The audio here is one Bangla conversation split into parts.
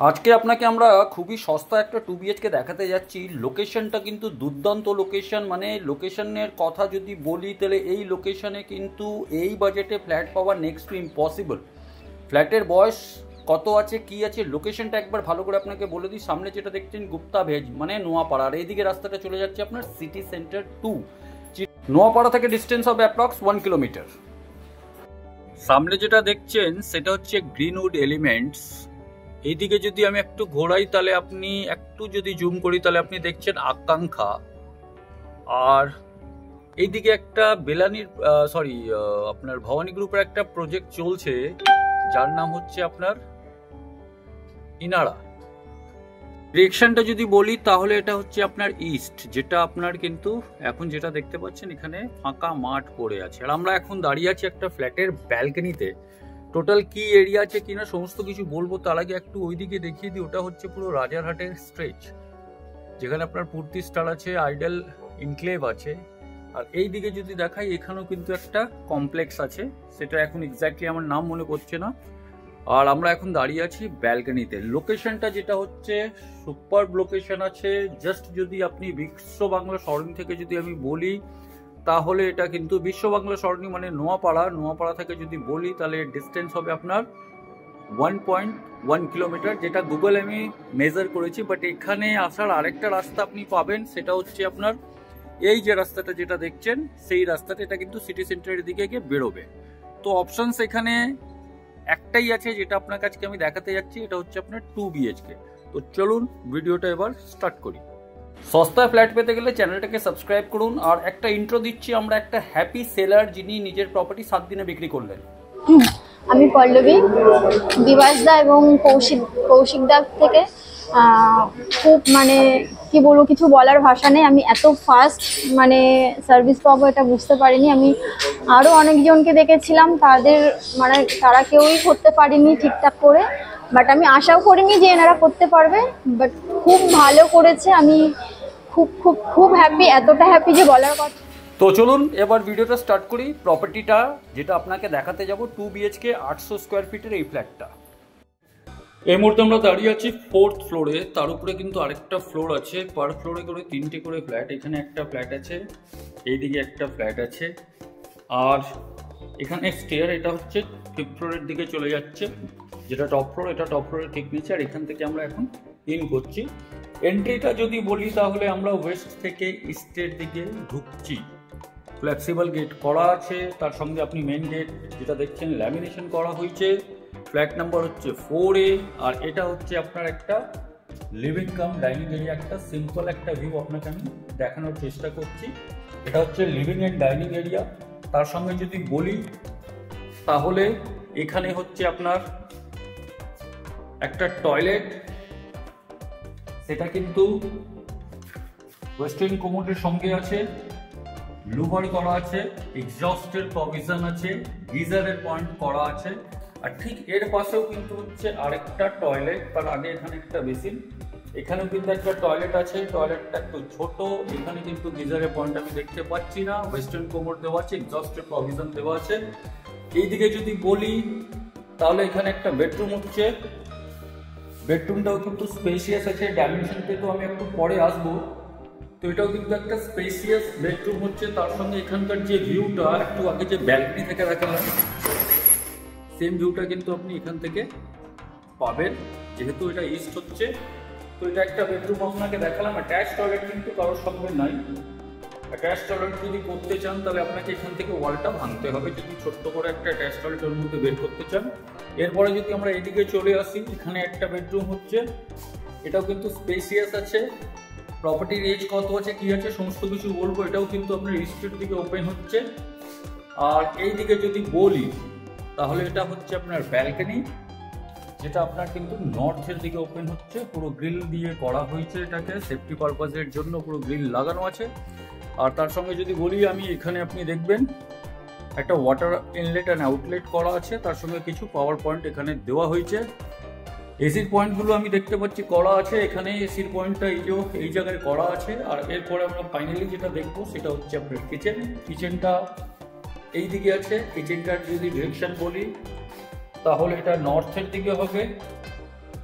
আজকে আপনাকে আমরা খুবই সস্তা একটা 2 BHK দেখাতে যাচ্ছি। লোকেশনটা কিন্তু দুর্দান্ত লোকেশন, মানে লোকেশনের কথা যদি বলি তাহলে এই লোকেশনে কিন্তু এই বাজেটে ফ্ল্যাট পাওয়া নেক্সট টু ইম্পসিবল। ফ্ল্যাটের বয়স কত আছে, কি আছে, লোকেশনটা একবার ভালো করে আপনাকে বলে দিই। সামনে যেটা দেখছেন গুপ্তা ভেজ মানে নোয়াপাড়া, আর এইদিকে রাস্তাটা চলে যাচ্ছে আপনার সিটি সেন্টার 2। নোয়াপাড়া থেকে ডিস্টেন্স হবে অ্যাপ্রক্স 1 কিলোমিটার। সামনে যেটা দেখছেন সেটা হচ্ছে গ্রিনউড এলিমেন্টস। এইদিকে যদি আমি একটু ঘোরাই তাহলে আপনি একটু যদি জুম করি তাহলে আপনি দেখছেন আকাঙ্ক্ষা, আর এইদিকে একটা বেলানির আপনার ভবানী গ্রুপের একটা প্রজেক্ট চলছে যার নাম হচ্ছে আপনার ইনারা। ডিরেকশনটা যদি বলি তাহলে এটা হচ্ছে আপনার ইস্ট, যেটা আপনার কিন্তু এখন যেটা দেখতে পাচ্ছেন এখানে ফাঁকা মাঠ পড়ে আছে। আর আমরা এখন দাঁড়িয়ে আছি একটা ফ্ল্যাটের ব্যালকনিতে। টোটাল কি এরিয়া আছে কিনা সমস্ত কিছু বলবো, তার আগে একটু ওইদিকে দেখিয়ে দিই। ওটা হচ্ছে পুরো রাজারহাটের স্ট্রেচ, যেখানে আপনার পূর্তি স্টার আছে, আইডল ইনক্লেভ আছে। আর এই দিকে যদি দেখাই এখানেও কিন্তু একটা কমপ্লেক্স আছে, সেটা এখন এক্স্যাক্টলি আমার নাম মনে পড়ছে না। আর আমরা এখন দাঁড়িয়ে আছি ব্যালকনিতে। লোকেশনটা যেটা হচ্ছে সুপার লোকেশন আছে। জাস্ট যদি আপনি বিশ্ব বাংলা সরণি থেকে যদি আমি বলি তাহলে এটা কিন্তু বিশ্ব বাংলা সরণি মানে নোয়াপাড়া থেকে যদি বলি তাহলে ডিস্টেন্স হবে আপনার 1.1 কিলোমিটার, যেটা গুগল আমি মেজার করেছি। বাট এখানে আসার আরেকটা রাস্তা আপনি পাবেন, সেটা হচ্ছে আপনার এই যে রাস্তাটা যেটা দেখছেন সেই রাস্তাটা, এটা কিন্তু সিটি সেন্টারের দিকে গিয়ে বেরোবে। তো অপশনস এখানে একটাই আছে যেটা আপনার কাছে আমি দেখাতে যাচ্ছি, এটা হচ্ছে আপনার 2 BHK। তো চলুন ভিডিওটা এবার স্টার্ট করি। সস্তায় ফ্ল্যাট পেতে গেলে চ্যানেলটাকে সাবস্ক্রাইব করুন। আর একটা ইন্ট্রো দিচ্ছি আমরা একটা হ্যাপি সেলার, যিনি নিজের প্রপার্টি 7 দিনে বিক্রি করলেন। আমি পল্লবী, বিভাসদা এবং কৌশিকদা থেকে খুব মানে কি বলবো, কিছু বলার ভাষা নেই। আমি এত ফাস্ট মানে সার্ভিস পাবো এটা বুঝতে পারিনি। আমি আরও অনেকজনকে দেখেছিলাম, তারা কেউই করতে পারেনি ঠিকঠাক করে, বাট আমি আশাও করিনি যে এনারা করতে পারবে। বাট খুব ভালো করেছে, আমি খুব খুব খুব হ্যাপি, এতটা হ্যাপি যে বলার কথা। তো চলুন এবার ভিডিওটা স্টার্ট করি। প্রপার্টিটা যেটা আপনাকে দেখাতে যাব 2 BHK 800 স্কোয়ার ফিটের এই ফ্ল্যাটটা। এই মুহূর্তে আমরা দাঁড়িয়ে আছি 4th ফ্লোরে। তার উপরে কিন্তু আরেকটা ফ্লোর আছে, পার ফ্লোরে করে 3টে করে ফ্ল্যাট। এখানে একটা ফ্ল্যাট আছে, এইদিকে একটা ফ্ল্যাট আছে, আর এখানে স্টেয়ার, এটা হচ্ছে 5th ফ্লোরের দিকে চলে যাচ্ছে। যেটা টপ ফ্লোর, এটা টপ ফ্লোরের ঠিক নিচে। আর এখান থেকে আমরা এখন ইন করছি। এন্ট্রিটা যদি বলি তাহলে আমরা ওয়েস্ট থেকে ইস্টের দিকে ঢুকছি। ফ্লেক্সিবল গেট করা আছে, তার সঙ্গে আপনি মেন গেট যেটা দেখছেন ল্যামিনেশন করা হয়েছে। ফ্ল্যাট নাম্বার হচ্ছে 4A। আর এটা হচ্ছে আপনার একটা লিভিং কাম ডাইনিং এরিয়া। একটা সিম্পল একটা ভিউ আপনাকে আমি দেখানোর চেষ্টা করছি। এটা হচ্ছে লিভিং অ্যান্ড ডাইনিং এরিয়া। তার সঙ্গে যদি বলি তাহলে এখানে হচ্ছে আপনার একটা টয়লেট, সেটা কিন্তু ওয়েস্টার্ন কোমোডের সঙ্গে আছে, লুভার করা আছে, এক্সজস্টের প্রভিশন আছে, গিজারের পয়েন্ট করা আছে। আর ঠিক এর পাশেও কিন্তু হচ্ছে আরেকটা টয়লেট, তার আগে এখানে একটা বেসিন, এখানেও কিন্তু একটা টয়লেট আছে। টয়লেটটা একটু ছোট, এখানে কিন্তু গিজারের পয়েন্ট আমি দেখতে পাচ্ছি না। ওয়েস্টার্ন কোমোড দেওয়া আছে, এক্সজস্টের প্রভিশন দেওয়া আছে। এইদিকে যদি বলি তাহলে এখানে একটা বেডরুম হচ্ছে, বেডরুমটাও কিন্তু স্পেসিয়াস আছে। ডাইমেনশনতে তো আমি একটু পরে আসবো। তো এটাও কিন্তু একটা স্পেসিয়াস বেডরুম হচ্ছে। তার সঙ্গে এখানকার যে ভিউটা একটু আগে যে ব্যালকনি থেকে দেখালাম, সেম ভিউটা কিন্তু আপনি এখান থেকে পাবেন, যেহেতু এটা ইস্ট হচ্ছে। তো এটা একটা বেডরুম আপনাকে দেখালাম। অ্যাটাচ টয়লেট কিন্তু কারোর সঙ্গে নাই। অ্যাটাচ টয়লেট যদি করতে চান তাহলে আপনাকে এখান থেকে ওয়ালটা ভাঙতে হবে, যদি ছোট্ট করে একটা অ্যাটাচ টয়লেট ওর মধ্যে বের করতে চান। এরপরে যদি আমরা এদিকে চলে আসি, এখানে একটা বেডরুম হচ্ছে, এটাও কিন্তু স্পেসিয়াস আছে। প্রপার্টির এজ কত আছে, কি আছে, সমস্ত কিছু বলবো। এটাও কিন্তু আপনার ইস্টের দিকে ওপেন হচ্ছে। আর এই দিকে যদি বলি তাহলে এটা হচ্ছে আপনার ব্যালকনি, যেটা আপনার কিন্তু নর্থের দিকে ওপেন হচ্ছে। পুরো গ্রিল দিয়ে করা হয়েছে, এটাকে সেফটি পারপাসের জন্য পুরো গ্রিল লাগানো আছে। আর তার সঙ্গে যদি বলি আমি, এখানে আপনি দেখবেন একটা ওয়াটার ইনলেট অ্যান্ড আউটলেট করা আছে, তার সঙ্গে কিছু পাওয়ার পয়েন্ট এখানে দেওয়া হয়েছে। এসির পয়েন্টগুলো আমি দেখতে পাচ্ছি করা আছে, এখানে এসির পয়েন্টটা এই জায়গায় করা আছে। আর এরপরে আমরা ফাইনালি যেটা দেখবো সেটা হচ্ছে আপনার কিচেন। কিচেনটা এই দিকে আছে। কিচেনটার যদি ডিরেকশন বলি তাহলে এটা নর্থের দিকে হবে।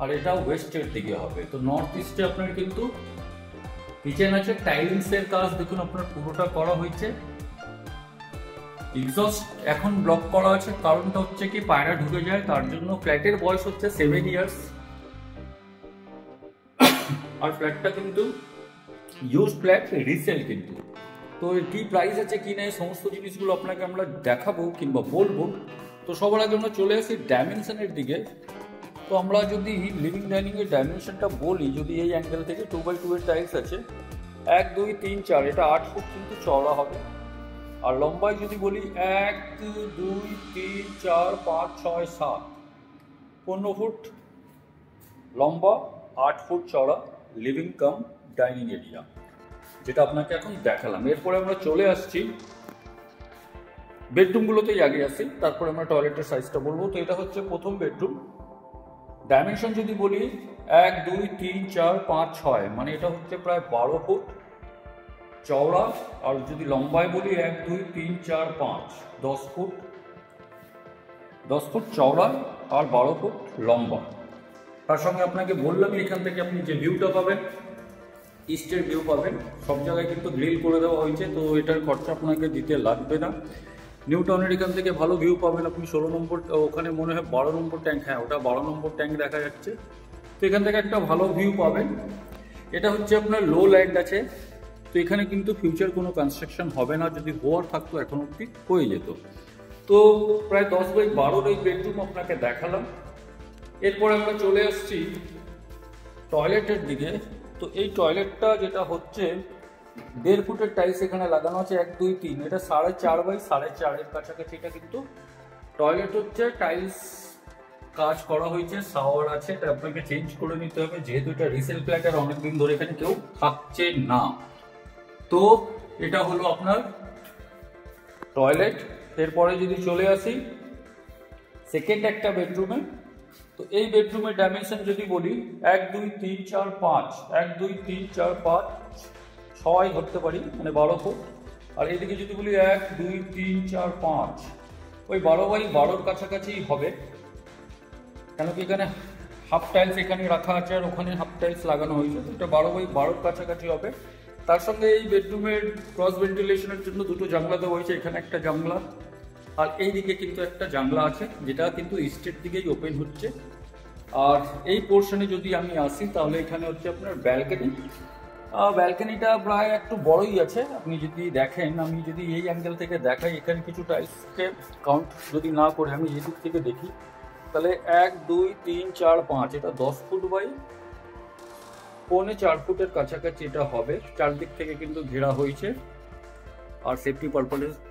আর এটা ওয়েস্টের দিকে হবে। তো নর্থ ইস্টে আপনার কিন্তু কিচেন আছে, টাইলিংসের কাজ দেখুন আপনার পুরোটা করা হয়েছে। এক্সস্ট এখন ব্লক করা আছে, কারণটা হচ্ছে কি পায়রা ঢুকে যায় তার জন্য। ফ্ল্যাটের বয়স হচ্ছে 7 ইয়ার্স, আর ফ্ল্যাটটা কিন্তু ইউজ ফ্ল্যাট, রিসেল কিন্তু। তো কি প্রাইস আছে কি নেই সমস্ত জিনিসগুলো আপনাকে আমরা দেখাবো কিংবা বলবো। তো সবার আগে আমরা চলে আসি ডাইমেনশনের দিকে। তো আমরা যদি লিভিং ডাইনিং এর ডাইমেনশনটা বলি, যদি এই অ্যাঙ্গেল থেকে 2x2 এর টাইলস আছে, 1 2 3 4, এটা 8 ফুট কিন্তু চওড়া হবে। আর লম্বায় যদি বলি 1 2 3 4 5 6 7, 15 ফুট লম্বা, 8 ফুট চওড়া লিভিং কাম ডাইনিং এরিয়া, যেটা আপনাকে এখন দেখালাম। এরপরে আমরা চলে আসছি বেডরুমগুলোতেই আগে আসি, তারপরে আমরা টয়লেটের সাইজটা বলবো। তো এটা হচ্ছে প্রথম বেডরুম। ডাইমেনশন যদি বলি 1 2 3 4 5 6, মানে এটা হচ্ছে প্রায় 12 ফুট চওড়া। আর যদি লম্বায় বলি 1 2 3 4 5, 10 ফুট চওড়া আর 12 ফুট লম্বা। তার সঙ্গে আপনাকে বললাম এখান থেকে আপনি যে ভিউটা পাবেন, ইস্টের ভিউ পাবেন। সব জায়গায় কিন্তু গ্রিল করে দেওয়া হয়েছে, তো এটার খরচা আপনাকে দিতে লাগবে না। নিউ টাউনের এখান থেকে ভালো ভিউ পাবেন আপনি। 16 নম্বর, ওখানে মনে হয় 12 নম্বর ট্যাঙ্ক, হ্যাঁ ওটা 12 নম্বর ট্যাঙ্ক দেখা যাচ্ছে। তো এখান থেকে একটা ভালো ভিউ পাবেন। এটা হচ্ছে আপনার লো ল্যান্ড আছে, তো এখানে কিন্তু ফিউচার কোনো কনস্ট্রাকশন হবে না, যদি হওয়ার থাকতো এখন অব্দি হয়ে যেত। তো প্রায় 10x12 এই বেডরুম আপনাকে দেখালাম। এরপরে আমরা চলে আসছি টয়লেটের দিকে। তো এই টয়লেটটা যেটা হচ্ছে 1.5 ফুটের টাইলস এখানে লাগানো আছে, 1 2 3, এটা 4.5x4.5 এর কাছাকাছি। এটা কিন্তু টয়লেট হচ্ছে, টাইলস কাজ করা হয়েছে, শাওয়ার আছে, এটা আপনাকে চেঞ্জ করে নিতে হবে যেহেতু এটা রিসেল ফ্ল্যাট আর অনেকদিন ধরে এখানে কেউ থাকছে না। তো এটা হলো আপনার টয়লেট। এরপরে যদি চলে আসি সেকেন্ড একটা বেডরুমে, তো এই বেডরুমের ডাইমেনশন যদি বলি 1 2 3 4 5, 1 2 3 4 5 6 ধরতে পারি, মানে 12 ফুট। আর এইদিকে যদি বলি 1 2 3 4 5, ওই 12x12 কাছাকাছি হবে, কেন কি এখানে হাফ টাইলস এখানে রাখা আছে আর ওখানে হাফ টাইলস লাগানো হয়েছে, তো এটা 12x12 কাছাকাছি হবে। তার সঙ্গে এই বেডরুমের ক্রস ভেন্টিলেশনের জন্য দুটো জানলা দেওয়া হয়েছে, এখানে একটা জানলা আর এই দিকে কিন্তু একটা জানলা আছে, যেটা কিন্তু ইস্টের দিকেই ওপেন হচ্ছে। আর এই পোর্শনে যদি আমি আসি তাহলে এখানে হচ্ছে আপনার ব্যালকনি। ব্যালকনিটা প্রায় একটু বড়ই আছে, আপনি যদি দেখেন, আমি যদি এই অ্যাঙ্গেল থেকে দেখাই, এখানে কিছু টাইলসকে কাউন্ট যদি না করে আমি এই দিক থেকে দেখি, তাহলে 1 2 3 4 5, এটা 10 ফুট বাই 4.25 ফুটের কাছাকাছি এটা হবে। চারদিক থেকে কিন্তু ঘেরা হয়েছে, আর সেফটি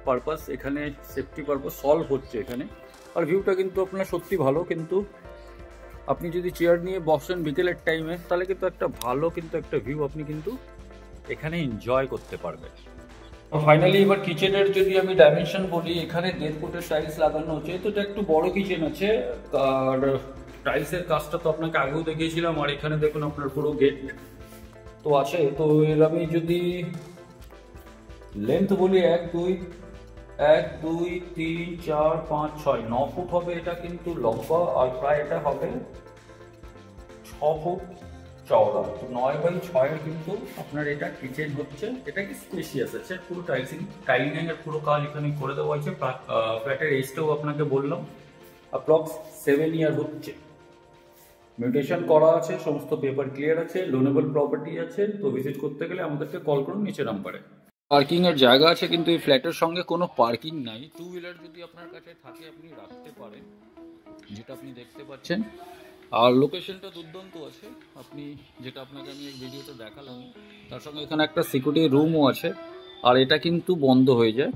পারপাস এখানে সেফটি পারপাস সলভ হচ্ছে এখানে। আর ভিউটা কিন্তু আপনার সত্যি ভালো, কিন্তু আপনি যদি চেয়ার নিয়ে বসেন বিকেলের টাইমে তাহলে কিন্তু একটা ভালো কিন্তু একটা ভিউ আপনি কিন্তু এখানে এনজয় করতে পারবেন। ফাইনালি এবার কিচেনের যদি আমি ডাইমেনশন বলি, এখানে 1.5 ফুটের টাইলস লাগানো হচ্ছে, তো এটা একটু বড় কিচেন আছে। আর টাইলসের কাজটা তো আপনাকে আগেও দেখিয়েছিলাম। আর এখানে দেখুন আপনার পুরো গেট তো আছে। তো এর আমি যদি লেন্থ বলি 1 2 3 4 5 6, 9 ফুট হবে এটা কিন্তু লম্বা, আর প্রায় এটা হবে 6 ফুট চওড়া। তো 9x6 এর কিন্তু আপনার এটা কিচেন হচ্ছে। এটা কি স্পেশিয়াস আছে, পুরো টাইলিং এর পুরো কাজ এখানে করে দেওয়া হয়েছে। ফ্ল্যাটের এজটাও আপনাকে বললাম অ্যাপ্রক্স 7 ইয়ার হচ্ছে, মিউটেশন করা আছে, সমস্ত পেপার ক্লিয়ার আছে, লোনেবল প্রপার্টি আছে। তো ভিজিট করতে গেলে আমাদেরকে কল করুন নিচে নাম্বারে। পার্কিং এর জায়গা আছে, কিন্তু এই ফ্ল্যাটের সঙ্গে কোনো পার্কিং নাই। 2 হুইলার যদি আপনার কাছে থাকে আপনি রাখতে পারেন, যেটা আপনি দেখতে পাচ্ছেন। আর লোকেশনটা দুর্দান্ত আছে, আপনি যেটা আপনাকে আমি এই ভিডিওতে দেখালাম। তার সঙ্গে এখানে একটা সিকিউরিটি রুমও আছে, আর এটা কিন্তু বন্ধ হয়ে যায়।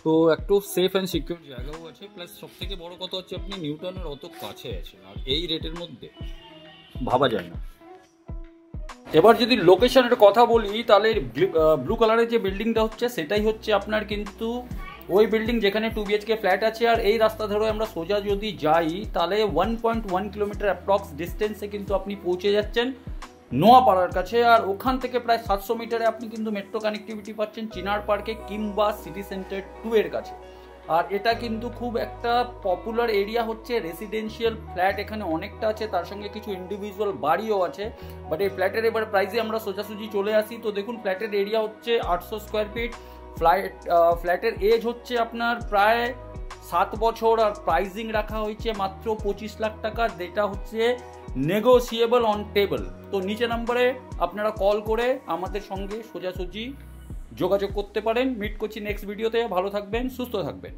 তো একটু সেফ অ্যান্ড সিকিউর জায়গাও আছে। প্লাস সব থেকে বড় কথা হচ্ছে আপনি নিউ টাউনের অত কাছে আছেন, আর এই রেটের মধ্যে ভাবা যায় না। এবার যদি লোকেশনের কথা বলি, তাহলে ব্লু কালারের যে বিল্ডিংটা হচ্ছে সেটাই হচ্ছে আপনার কিন্তু ওই বিল্ডিং যেখানে 2 BHK ফ্ল্যাট আছে। আর এই রাস্তা ধরে আমরা সোজা যদি যাই তাহলে 1.1 কিলোমিটার অ্যাপ্রক্স ডিস্টেন্সে কিন্তু আপনি পৌঁছে যাচ্ছেন নোয়াপাড়ার কাছে। আর ওখান থেকে প্রায় 700 মিটারে আপনি কিন্তু মেট্রো কানেক্টিভিটি পাচ্ছেন চিনার পার্কে কিংবা সিটি সেন্টার 2 এর কাছে। আর এটা কিন্তু খুব একটা পপুলার এরিয়া হচ্ছে, রেসিডেন্সিয়াল ফ্ল্যাট এখানে অনেকটা আছে, তার সঙ্গে কিছু ইন্ডিভিজুয়াল বাড়িও আছে। বাট এই ফ্ল্যাটের এবার প্রাইসে আমরা সোজাসুজি চলে আসি। তো দেখুন ফ্ল্যাটের এরিয়া হচ্ছে 800 স্কোয়ার ফিট, ফ্ল্যাটের এজ হচ্ছে আপনার প্রায় 7 বছর, আর প্রাইজিং রাখা হয়েছে মাত্র 25 লাখ টাকা, যেটা হচ্ছে নেগোসিয়েবল অন টেবল। তো নিচে নাম্বারে আপনারা কল করে আমাদের সঙ্গে সোজাসুজি যোগাযোগ করতে পারেন। মিট করছি নেক্সট ভিডিওতে। ভালো থাকবেন, সুস্থ থাকবেন।